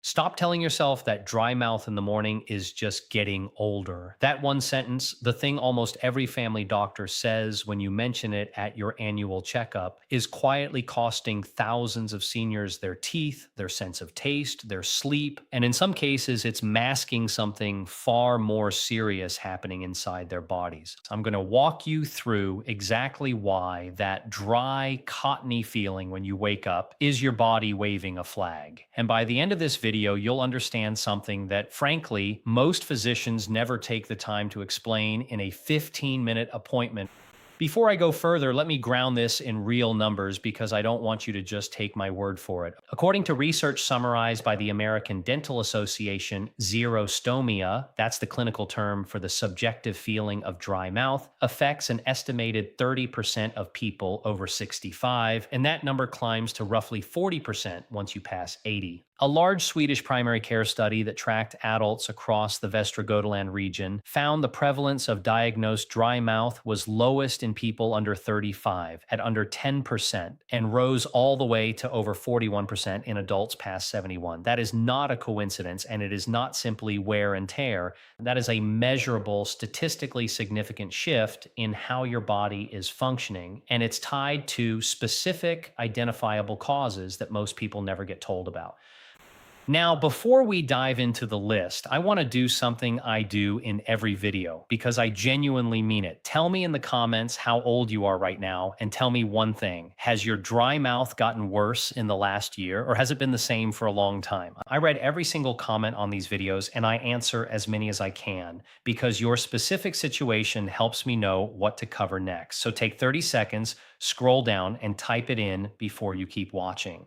Stop telling yourself that dry mouth in the morning is just getting older. That one sentence, the thing almost every family doctor says when you mention it at your annual checkup, is quietly costing thousands of seniors their teeth, their sense of taste, their sleep, and in some cases, it's masking something far more serious happening inside their bodies. I'm going to walk you through exactly why that dry, cottony feeling when you wake up is your body waving a flag. And by the end of this video, you'll understand something that, frankly, most physicians never take the time to explain in a 15-minute appointment. Before I go further, let me ground this in real numbers because I don't want you to just take my word for it. According to research summarized by the American Dental Association, xerostomia, that's the clinical term for the subjective feeling of dry mouth, affects an estimated 30% of people over 65, and that number climbs to roughly 40% once you pass 80. A large Swedish primary care study that tracked adults across the Västra Götaland region found the prevalence of diagnosed dry mouth was lowest in people under 35 at under 10% and rose all the way to over 41% in adults past 71. That is not a coincidence, and it is not simply wear and tear. That is a measurable, statistically significant shift in how your body is functioning, and it's tied to specific identifiable causes that most people never get told about. Now, before we dive into the list, I want to do something I do in every video because I genuinely mean it. Tell me in the comments how old you are right now and tell me one thing. Has your dry mouth gotten worse in the last year or has it been the same for a long time? I read every single comment on these videos and I answer as many as I can because your specific situation helps me know what to cover next. So take 30 seconds, scroll down, and type it in before you keep watching.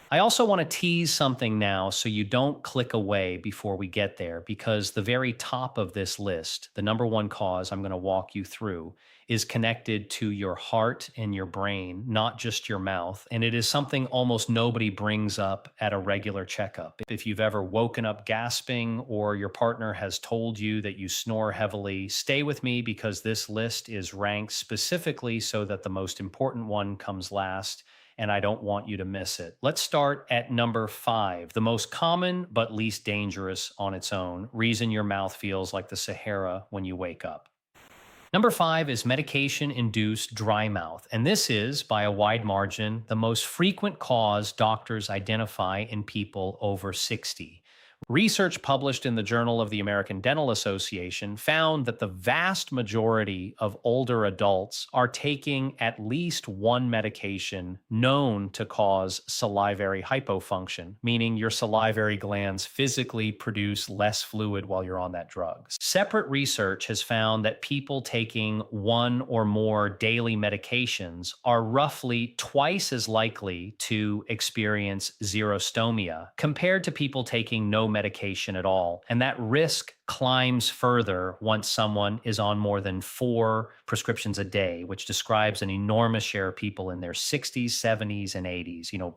I also want to tease something now so you don't click away before we get there, because the very top of this list, the number one cause I'm going to walk you through, is connected to your heart and your brain, not just your mouth. And it is something almost nobody brings up at a regular checkup. If you've ever woken up gasping or your partner has told you that you snore heavily, stay with me because this list is ranked specifically so that the most important one comes last, and I don't want you to miss it. Let's start at number 5, the most common but least dangerous on its own reason your mouth feels like the Sahara when you wake up. Number 5 is medication-induced dry mouth, and this is, by a wide margin, the most frequent cause doctors identify in people over 60. Research published in the Journal of the American Dental Association found that the vast majority of older adults are taking at least one medication known to cause salivary hypofunction, meaning your salivary glands physically produce less fluid while you're on that drug. Separate research has found that people taking one or more daily medications are roughly twice as likely to experience xerostomia compared to people taking no medication at all. And that risk climbs further once someone is on more than 4 prescriptions a day, which describes an enormous share of people in their 60s, 70s, and 80s.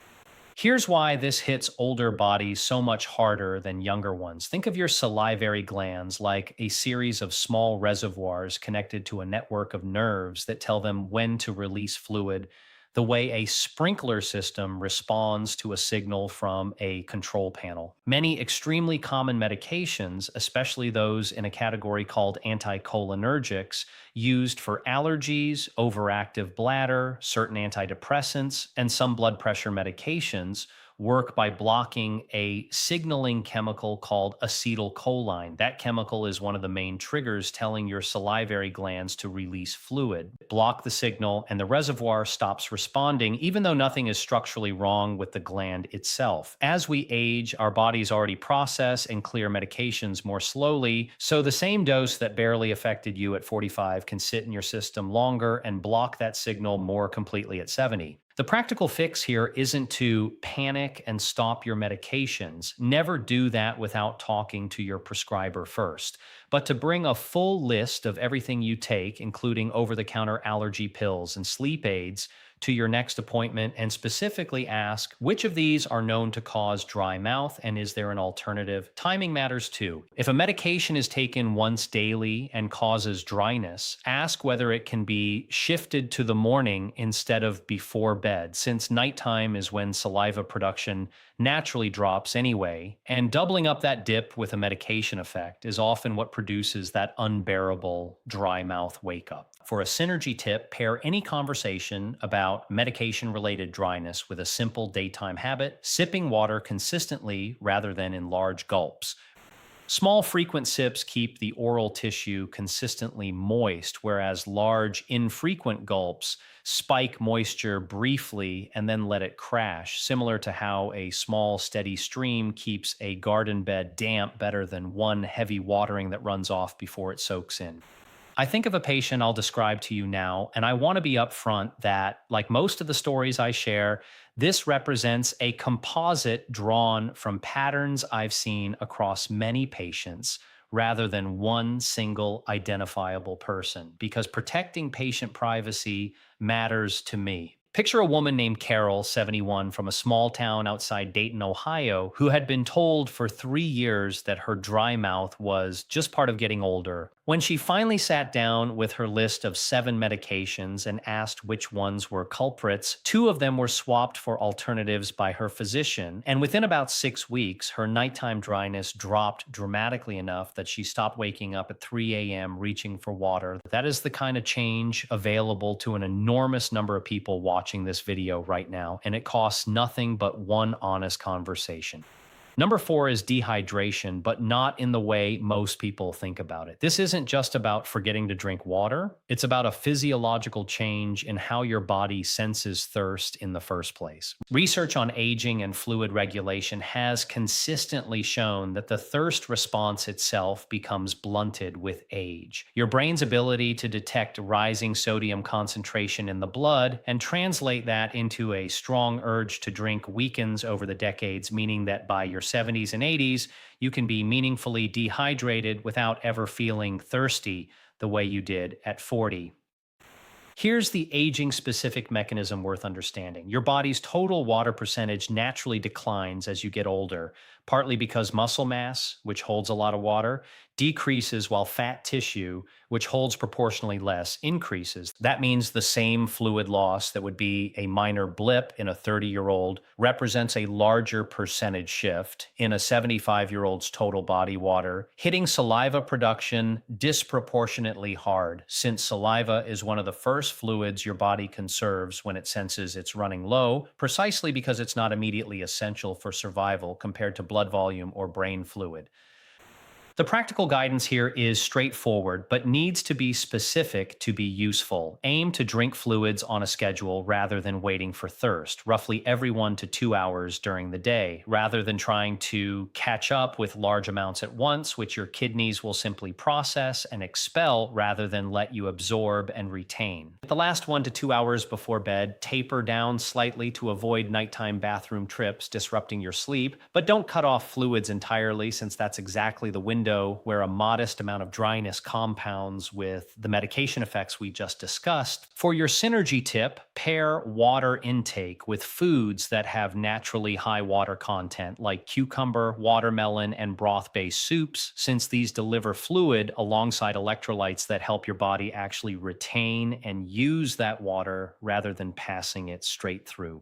Here's why this hits older bodies so much harder than younger ones. Think of your salivary glands like a series of small reservoirs connected to a network of nerves that tell them when to release fluid, the way a sprinkler system responds to a signal from a control panel. Many extremely common medications, especially those in a category called anticholinergics, used for allergies, overactive bladder, certain antidepressants, and some blood pressure medications, work by blocking a signaling chemical called acetylcholine. That chemical is one of the main triggers telling your salivary glands to release fluid. Block the signal, and the reservoir stops responding, even though nothing is structurally wrong with the gland itself. As we age, our bodies already process and clear medications more slowly, so the same dose that barely affected you at 45 can sit in your system longer and block that signal more completely at 70. The practical fix here isn't to panic and stop your medications. Never do that without talking to your prescriber first, but to bring a full list of everything you take, including over-the-counter allergy pills and sleep aids, to your next appointment and specifically ask which of these are known to cause dry mouth and is there an alternative. Timing matters too. If a medication is taken once daily and causes dryness, ask whether it can be shifted to the morning instead of before bed, since nighttime is when saliva production naturally drops anyway, and doubling up that dip with a medication effect is often what produces that unbearable dry mouth wake up. For a synergy tip, pair any conversation about medication related dryness with a simple daytime habit, sipping water consistently rather than in large gulps. Small, frequent sips keep the oral tissue consistently moist, whereas large, infrequent gulps spike moisture briefly and then let it crash, similar to how a small, steady stream keeps a garden bed damp better than one heavy watering that runs off before it soaks in. I think of a patient I'll describe to you now, and I want to be upfront that, like most of the stories I share, this represents a composite drawn from patterns I've seen across many patients rather than one single identifiable person, because protecting patient privacy matters to me. Picture a woman named Carol, 71, from a small town outside Dayton, Ohio, who had been told for 3 years that her dry mouth was just part of getting older. When she finally sat down with her list of 7 medications and asked which ones were culprits, 2 of them were swapped for alternatives by her physician. And within about 6 weeks, her nighttime dryness dropped dramatically enough that she stopped waking up at 3 a.m. reaching for water. That is the kind of change available to an enormous number of people watching this video right now, and it costs nothing but one honest conversation. Number 4 is dehydration, but not in the way most people think about it. This isn't just about forgetting to drink water. It's about a physiological change in how your body senses thirst in the first place. Research on aging and fluid regulation has consistently shown that the thirst response itself becomes blunted with age. Your brain's ability to detect rising sodium concentration in the blood and translate that into a strong urge to drink weakens over the decades, meaning that by your 70s and 80s, you can be meaningfully dehydrated without ever feeling thirsty the way you did at 40. Here's the aging specific mechanism worth understanding. Your body's total water percentage naturally declines as you get older, partly because muscle mass, which holds a lot of water, decreases while fat tissue, which holds proportionally less, increases. That means the same fluid loss that would be a minor blip in a 30-year-old represents a larger percentage shift in a 75-year-old's total body water, hitting saliva production disproportionately hard, since saliva is one of the first fluids your body conserves when it senses it's running low, precisely because it's not immediately essential for survival compared to blood volume or brain fluid. The practical guidance here is straightforward, but needs to be specific to be useful. Aim to drink fluids on a schedule rather than waiting for thirst, roughly every 1 to 2 hours during the day, rather than trying to catch up with large amounts at once, which your kidneys will simply process and expel rather than let you absorb and retain. The last 1 to 2 hours before bed, taper down slightly to avoid nighttime bathroom trips disrupting your sleep, but don't cut off fluids entirely, since that's exactly the window where a modest amount of dryness compounds with the medication effects we just discussed. For your synergy tip, pair water intake with foods that have naturally high water content, like cucumber, watermelon, and broth-based soups, since these deliver fluid alongside electrolytes that help your body actually retain and use that water rather than passing it straight through.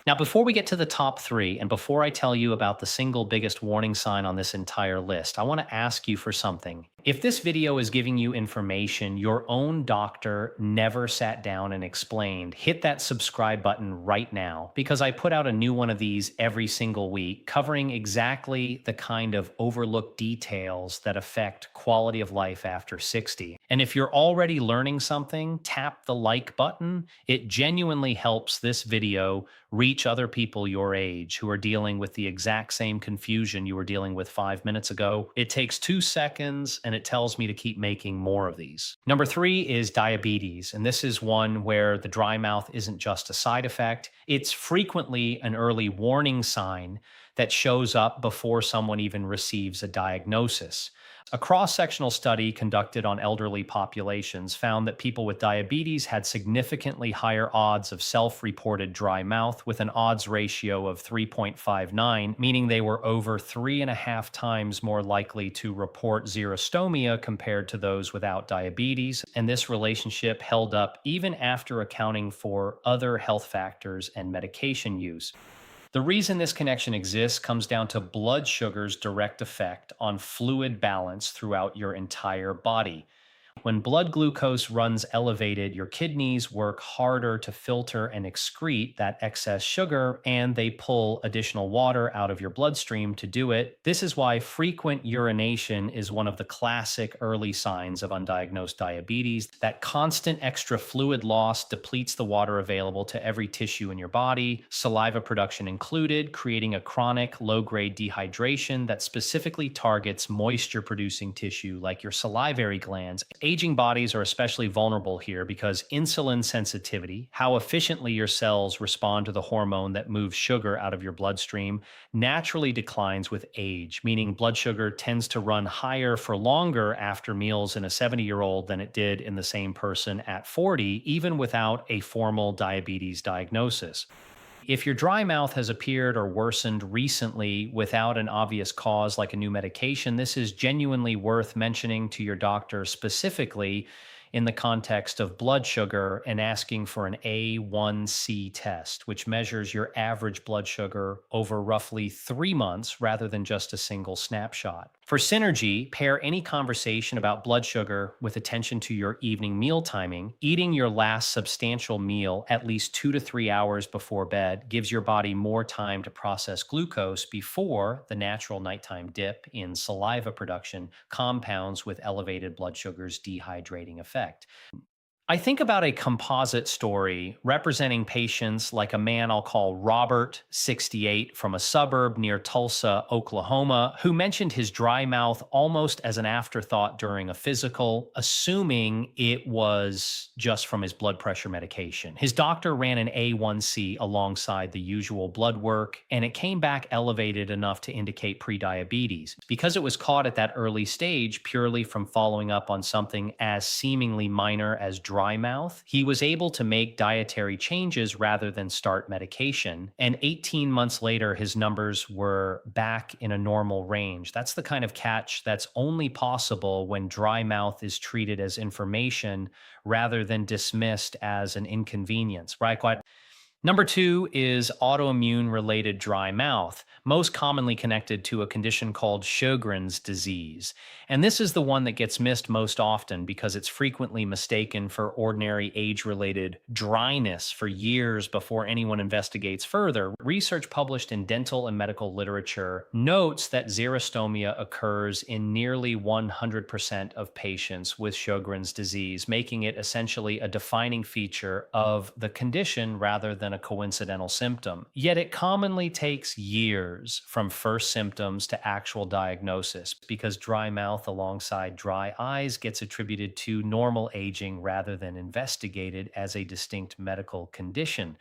Now, before we get to the top 3, and before I tell you about the single biggest warning sign on this entire list, I want to ask you for something. If this video is giving you information your own doctor never sat down and explained, hit that subscribe button right now, because I put out a new one of these every single week, covering exactly the kind of overlooked details that affect quality of life after 60. And if you're already learning something, tap the like button. It genuinely helps this video reach other people your age who are dealing with the exact same confusion you were dealing with 5 minutes ago. It takes 2 seconds and it tells me to keep making more of these. Number 3 is diabetes, and this is one where the dry mouth isn't just a side effect. It's frequently an early warning sign that shows up before someone even receives a diagnosis. A cross sectional study conducted on elderly populations found that people with diabetes had significantly higher odds of self reported dry mouth with an odds ratio of 3.59, meaning they were over 3.5 times more likely to report xerostomia compared to those without diabetes. And this relationship held up even after accounting for other health factors and medication use. The reason this connection exists comes down to blood sugar's direct effect on fluid balance throughout your entire body. When blood glucose runs elevated, your kidneys work harder to filter and excrete that excess sugar, and they pull additional water out of your bloodstream to do it. This is why frequent urination is one of the classic early signs of undiagnosed diabetes. That constant extra fluid loss depletes the water available to every tissue in your body, saliva production included, creating a chronic low grade dehydration that specifically targets moisture producing tissue like your salivary glands. Aging bodies are especially vulnerable here because insulin sensitivity, how efficiently your cells respond to the hormone that moves sugar out of your bloodstream, naturally declines with age, meaning blood sugar tends to run higher for longer after meals in a 70-year-old than it did in the same person at 40, even without a formal diabetes diagnosis. If your dry mouth has appeared or worsened recently without an obvious cause like a new medication, this is genuinely worth mentioning to your doctor specifically in the context of blood sugar and asking for an A1C test, which measures your average blood sugar over roughly 3 months rather than just a single snapshot. For synergy, pair any conversation about blood sugar with attention to your evening meal timing. Eating your last substantial meal at least 2 to 3 hours before bed gives your body more time to process glucose before the natural nighttime dip in saliva production compounds with elevated blood sugar's dehydrating effect. I think about a composite story representing patients like a man I'll call Robert, 68, from a suburb near Tulsa, Oklahoma, who mentioned his dry mouth almost as an afterthought during a physical, assuming it was just from his blood pressure medication. His doctor ran an A1C alongside the usual blood work, and it came back elevated enough to indicate prediabetes. Because it was caught at that early stage purely from following up on something as seemingly minor as dry mouth, he was able to make dietary changes rather than start medication. And 18 months later, his numbers were back in a normal range. That's the kind of catch that's only possible when dry mouth is treated as information rather than dismissed as an inconvenience, right? Number two is autoimmune related dry mouth, most commonly connected to a condition called Sjögren's disease. And this is the one that gets missed most often because it's frequently mistaken for ordinary age related dryness for years before anyone investigates further. Research published in dental and medical literature notes that xerostomia occurs in nearly 100% of patients with Sjögren's disease, making it essentially a defining feature of the condition rather than a coincidental symptom. Yet it commonly takes years from first symptoms to actual diagnosis because dry mouth alongside dry eyes gets attributed to normal aging rather than investigated as a distinct medical condition.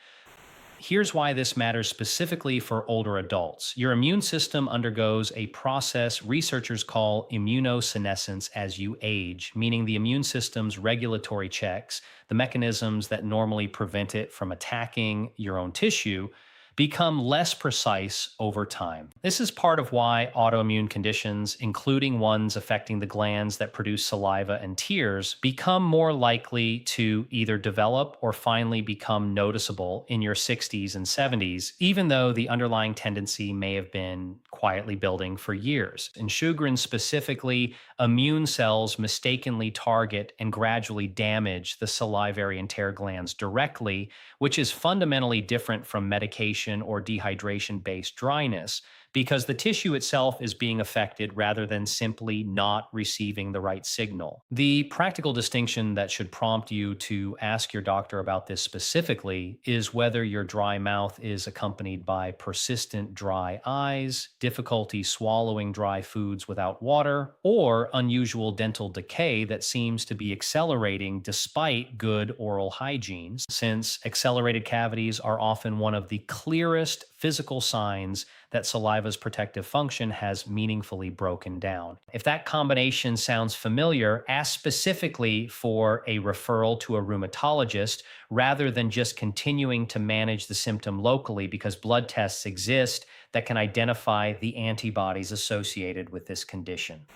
Here's why this matters specifically for older adults. Your immune system undergoes a process researchers call immunosenescence as you age, meaning the immune system's regulatory checks, the mechanisms that normally prevent it from attacking your own tissue, become less precise over time. This is part of why autoimmune conditions, including ones affecting the glands that produce saliva and tears, become more likely to either develop or finally become noticeable in your 60s and 70s, even though the underlying tendency may have been quietly building for years. In Sjögren specifically, immune cells mistakenly target and gradually damage the salivary and tear glands directly, which is fundamentally different from medication or dehydration based dryness because the tissue itself is being affected rather than simply not receiving the right signal. The practical distinction that should prompt you to ask your doctor about this specifically is whether your dry mouth is accompanied by persistent dry eyes, difficulty swallowing dry foods without water, or unusual dental decay that seems to be accelerating despite good oral hygiene, since accelerated cavities are often one of the clearest physical signs that saliva's protective function has meaningfully broken down. If that combination sounds familiar, ask specifically for a referral to a rheumatologist rather than just continuing to manage the symptom locally, because blood tests exist that can identify the antibodies associated with this condition.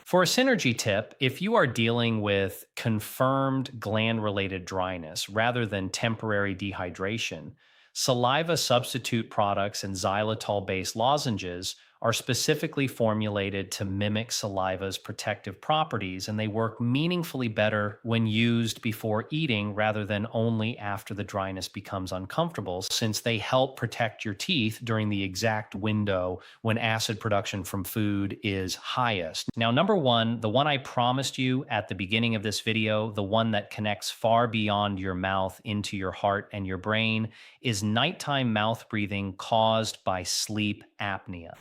For a synergy tip, if you are dealing with confirmed gland related dryness rather than temporary dehydration, saliva substitute products and xylitol based lozenges are specifically formulated to mimic saliva's protective properties, and they work meaningfully better when used before eating rather than only after the dryness becomes uncomfortable, since they help protect your teeth during the exact window when acid production from food is highest. Now, number one, the one I promised you at the beginning of this video, the one that connects far beyond your mouth into your heart and your brain, is nighttime mouth breathing caused by sleep apnea.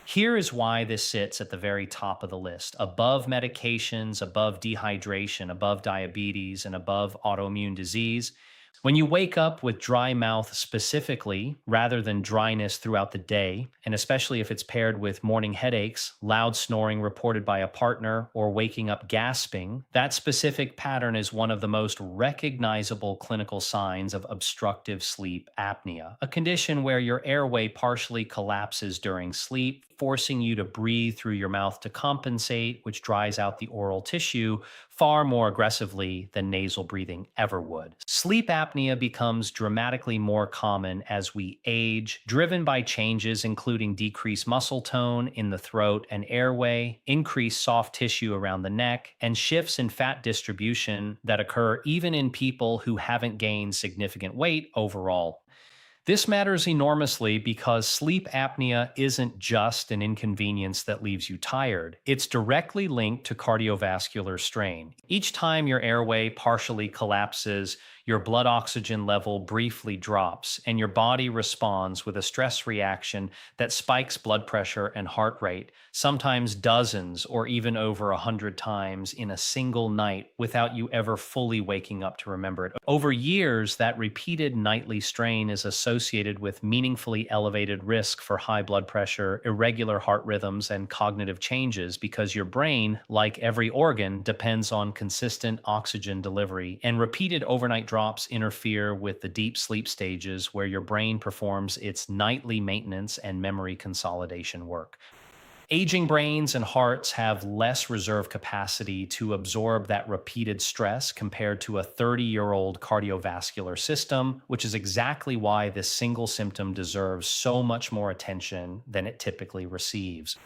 Here is why this sits at the very top of the list, above medications, above dehydration, above diabetes, and above autoimmune disease. When you wake up with dry mouth specifically, rather than dryness throughout the day, and especially if it's paired with morning headaches, loud snoring reported by a partner, or waking up gasping, that specific pattern is one of the most recognizable clinical signs of obstructive sleep apnea, a condition where your airway partially collapses during sleep, forcing you to breathe through your mouth to compensate, which dries out the oral tissue far more aggressively than nasal breathing ever would. Sleep apnea becomes dramatically more common as we age, driven by changes including decreased muscle tone in the throat and airway, increased soft tissue around the neck, and shifts in fat distribution that occur even in people who haven't gained significant weight overall. This matters enormously because sleep apnea isn't just an inconvenience that leaves you tired. It's directly linked to cardiovascular strain. Each time your airway partially collapses, your blood oxygen level briefly drops, and your body responds with a stress reaction that spikes blood pressure and heart rate, sometimes dozens or even over 100 times in a single night without you ever fully waking up to remember it. Over years, that repeated nightly strain is associated with meaningfully elevated risk for high blood pressure, irregular heart rhythms, and cognitive changes, because your brain, like every organ, depends on consistent oxygen delivery, and repeated overnight drops interfere with the deep sleep stages where your brain performs its nightly maintenance and memory consolidation work. Aging brains and hearts have less reserve capacity to absorb that repeated stress compared to a 30-year-old cardiovascular system, which is exactly why this single symptom deserves so much more attention than it typically receives.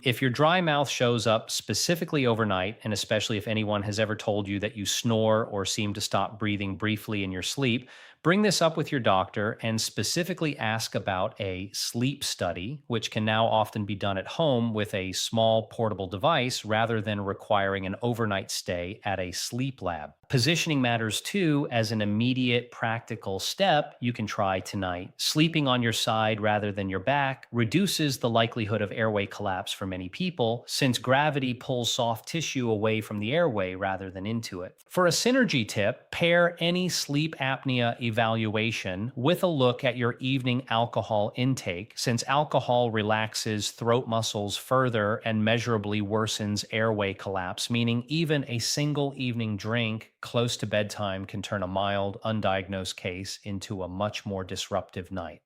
If your dry mouth shows up specifically overnight, and especially if anyone has ever told you that you snore or seem to stop breathing briefly in your sleep, bring this up with your doctor and specifically ask about a sleep study, which can now often be done at home with a small portable device rather than requiring an overnight stay at a sleep lab. Positioning matters too. As an immediate practical step you can try tonight. Sleeping on your side rather than your back reduces the likelihood of airway collapse for many people, since gravity pulls soft tissue away from the airway rather than into it. For a synergy tip, pair any sleep apnea evaluation with a look at your evening alcohol intake, since alcohol relaxes throat muscles further and measurably worsens airway collapse, meaning even a single evening drink close to bedtime can turn a mild, undiagnosed case into a much more disruptive night.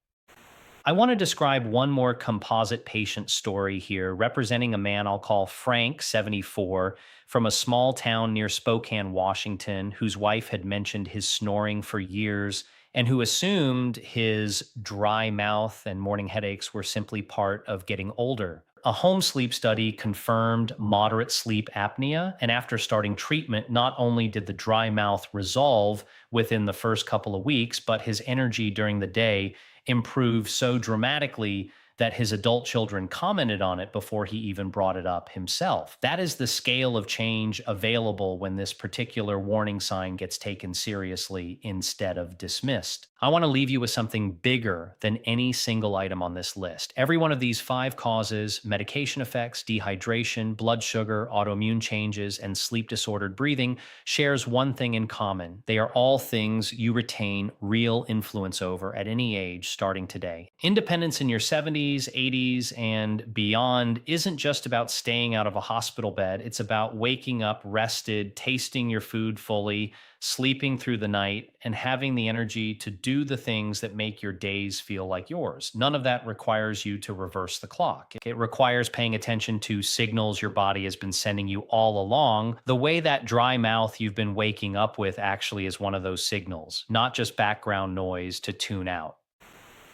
I want to describe one more composite patient story here, representing a man I'll call Frank, 74, from a small town near Spokane, Washington, whose wife had mentioned his snoring for years and who assumed his dry mouth and morning headaches were simply part of getting older. A home sleep study confirmed moderate sleep apnea, and after starting treatment, not only did the dry mouth resolve within the first couple of weeks, but his energy during the day improved so dramatically that his adult children commented on it before he even brought it up himself. That is the scale of change available when this particular warning sign gets taken seriously instead of dismissed. I want to leave you with something bigger than any single item on this list. Every one of these five causes, medication effects, dehydration, blood sugar, autoimmune changes, and sleep disordered breathing, shares one thing in common. They are all things you retain real influence over at any age starting today. Independence in your 70s, 80s, and beyond isn't just about staying out of a hospital bed. It's about waking up rested, tasting your food fully, sleeping through the night, and having the energy to do the things that make your days feel like yours. None of that requires you to reverse the clock. It requires paying attention to signals your body has been sending you all along. The way that dry mouth you've been waking up with actually is one of those signals, not just background noise to tune out.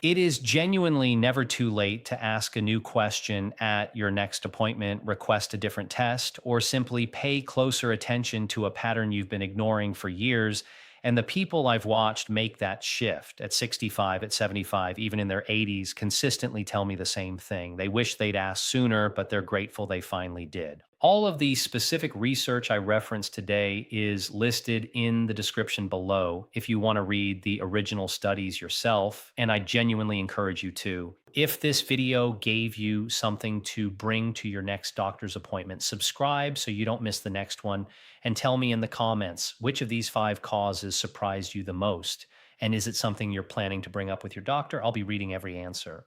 It is genuinely never too late to ask a new question at your next appointment, request a different test, or simply pay closer attention to a pattern you've been ignoring for years. And the people I've watched make that shift at 65, at 75, even in their 80s, consistently tell me the same thing. They wish they'd asked sooner, but they're grateful they finally did. All of the specific research I referenced today is listed in the description below if you want to read the original studies yourself, and I genuinely encourage you to. If this video gave you something to bring to your next doctor's appointment, subscribe so you don't miss the next one, and tell me in the comments which of these five causes surprised you the most. And is it something you're planning to bring up with your doctor? I'll be reading every answer.